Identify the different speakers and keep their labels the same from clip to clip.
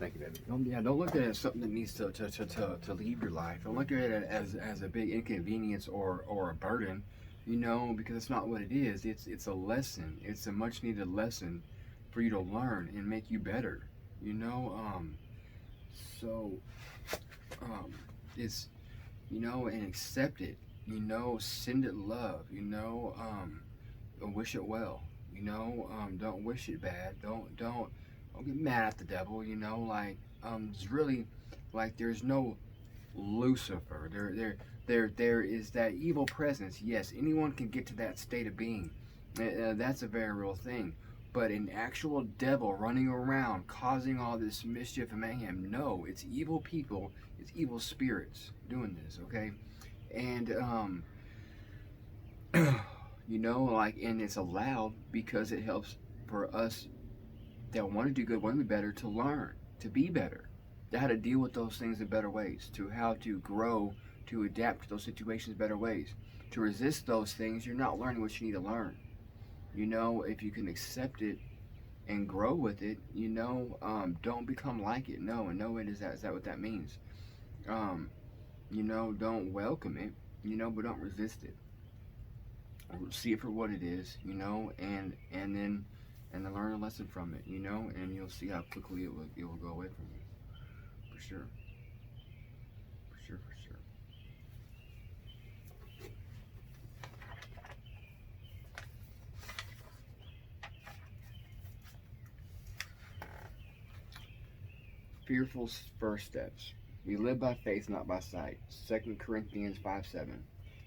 Speaker 1: Thank you, baby.
Speaker 2: Don't look at it as something that needs to leave your life. Don't look at it as a big inconvenience or a burden, because it's not what it is. It's a lesson. It's a much needed lesson for you to learn and make you better. You know, so um, it's and accept it. Send it love. Wish it well. Don't wish it bad. Don't get mad at the devil. It's really like there's no Lucifer. There is that evil presence. Yes, anyone can get to that state of being. That's a very real thing. But an actual devil running around causing all this mischief and mayhem, no, it's evil people, it's evil spirits doing this, okay? And and it's allowed because it helps for us that want to do good, want to be better, to learn, to be better, to how to deal with those things in better ways, to how to grow, to adapt to those situations in better ways. To resist those things, you're not learning what you need to learn. If you can accept it and grow with it, don't become like it. No, and no, is that what that means? Um, don't welcome it, but don't resist it. See it for what it is, and then learn a lesson from it, and you'll see how quickly it will go away from you, for sure, for sure, for sure. Fearful first steps. We live by faith, not by sight. 2 Corinthians 5:7.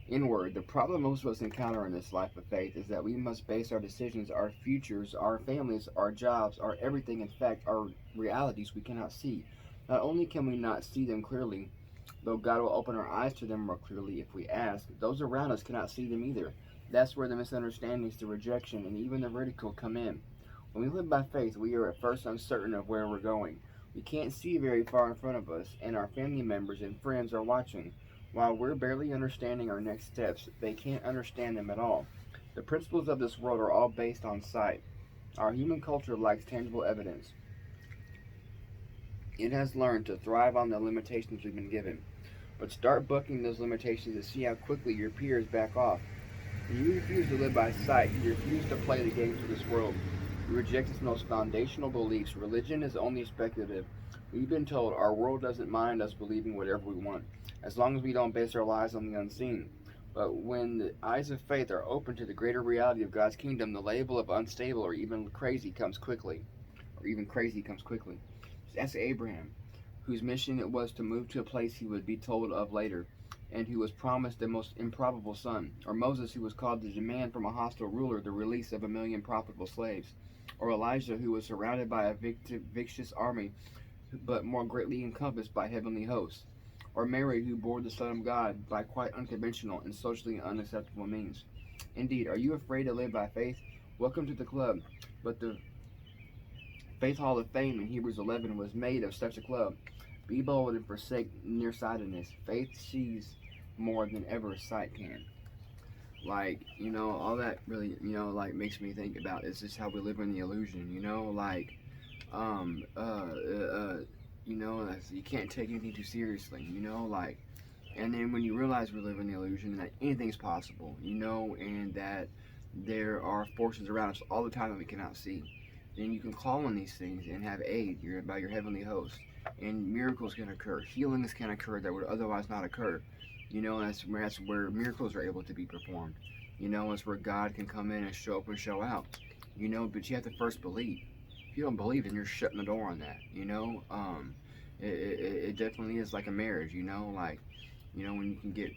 Speaker 2: Inward, the problem most of us encounter in this life of faith is that we must base our decisions, our futures, our families, our jobs, our everything, in fact, our realities we cannot see. Not only can we not see them clearly, though God will open our eyes to them more clearly if we ask, those around us cannot see them either. That's where the misunderstandings, the rejection, and even the ridicule come in. When we live by faith, we are at first uncertain of where we're going. We can't see very far in front of us, and our family members and friends are watching. While we're barely understanding our next steps, they can't understand them at all. The principles of this world are all based on sight. Our human culture lacks tangible evidence. It has learned to thrive on the limitations we've been given. But start bucking those limitations to see how quickly your peers back off. When you refuse to live by sight, you refuse to play the games of this world. You reject its most foundational beliefs. Religion is only speculative. We've been told our world doesn't mind us believing whatever we want, as long as we don't base our lives on the unseen. But when the eyes of faith are open to the greater reality of God's kingdom, the label of unstable or even crazy comes quickly. Or even crazy comes quickly. Ask Abraham, whose mission it was to move to a place he would be told of later, and who was promised the most improbable son. Or Moses, who was called to demand from a hostile ruler the release of 1,000,000 profitable slaves. Or Elijah, who was surrounded by a vicious army, but more greatly encompassed by heavenly hosts. Or Mary, who bore the Son of God by quite unconventional and socially unacceptable means. Indeed, are you afraid to live by faith? Welcome to the club. But the Faith Hall of Fame in Hebrews 11 was made of such a club. Be bold and forsake nearsightedness. Faith sees more than ever sight can. All that really, makes me think about is just how we live in the illusion, um, uh, uh, you can't take anything too seriously, and then when you realize we live in the illusion that anything's possible, and that there are forces around us all the time that we cannot see, then you can call on these things and have aid by your heavenly host, and miracles can occur, healings can occur that would otherwise not occur. That's where miracles are able to be performed. It's where God can come in and show up and show out. But you have to first believe. If you don't believe, then you're shutting the door on that. It definitely is like a marriage. When you can get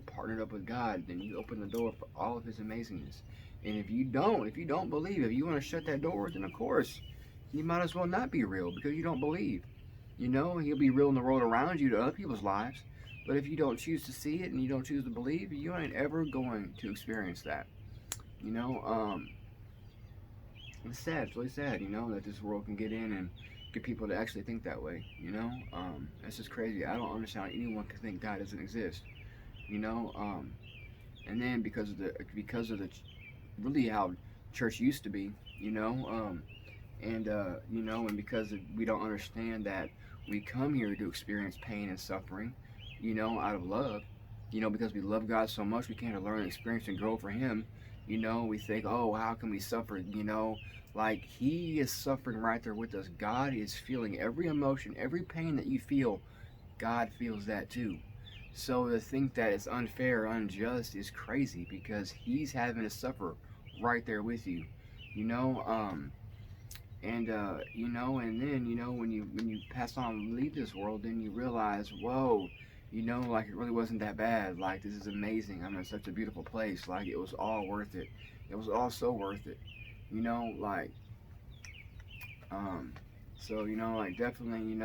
Speaker 2: partnered up with God, then you open the door for all of His amazingness. And if you don't believe, if you want to shut that door, then of course you might as well not be real because you don't believe. He'll be real in the world around you to other people's lives. But if you don't choose to see it and you don't choose to believe, you ain't ever going to experience that. You know, um, it's sad. It's really sad. That this world can get in and get people to actually think that way. That's just crazy. I don't understand how anyone can think God doesn't exist. You know, um, and then because of the really how church used to be. You know, um, And you know, and because we don't understand that we come here to experience pain and suffering, you know, out of love, you know, because we love God so much, we can't learn, experience, and grow for Him. You know, we think, oh, how can we suffer? You know, like He is suffering right there with us. God is feeling every emotion, every pain that you feel. God feels that too. So to think that it's unfair, unjust is crazy because He's having to suffer right there with you. You know, and you know, and then you know when you pass on and leave this world, then you realize, whoa, you know, like it really wasn't that bad. Like this is amazing. I'm in such a beautiful place. Like it was all worth it. It was all so worth it. You know, like um, so you know, like definitely, you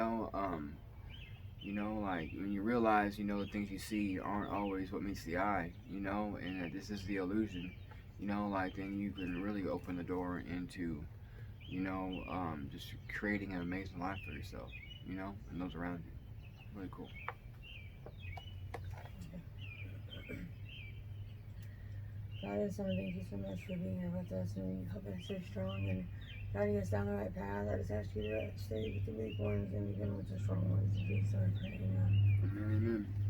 Speaker 2: know, like when you realize, you know, the things you see aren't always what meets the eye, you know, and that this is the illusion, you know, like then you can really open the door into, you know, just creating an amazing life for yourself, you know, and those around you. Really cool.
Speaker 1: God is Son, thank you so much for being here with us and helping us stay strong and guiding us down the right path. I just ask you to stay with the weak ones and even with the strong ones. In Jesus' name, I pray. Amen.
Speaker 2: Amen. Amen.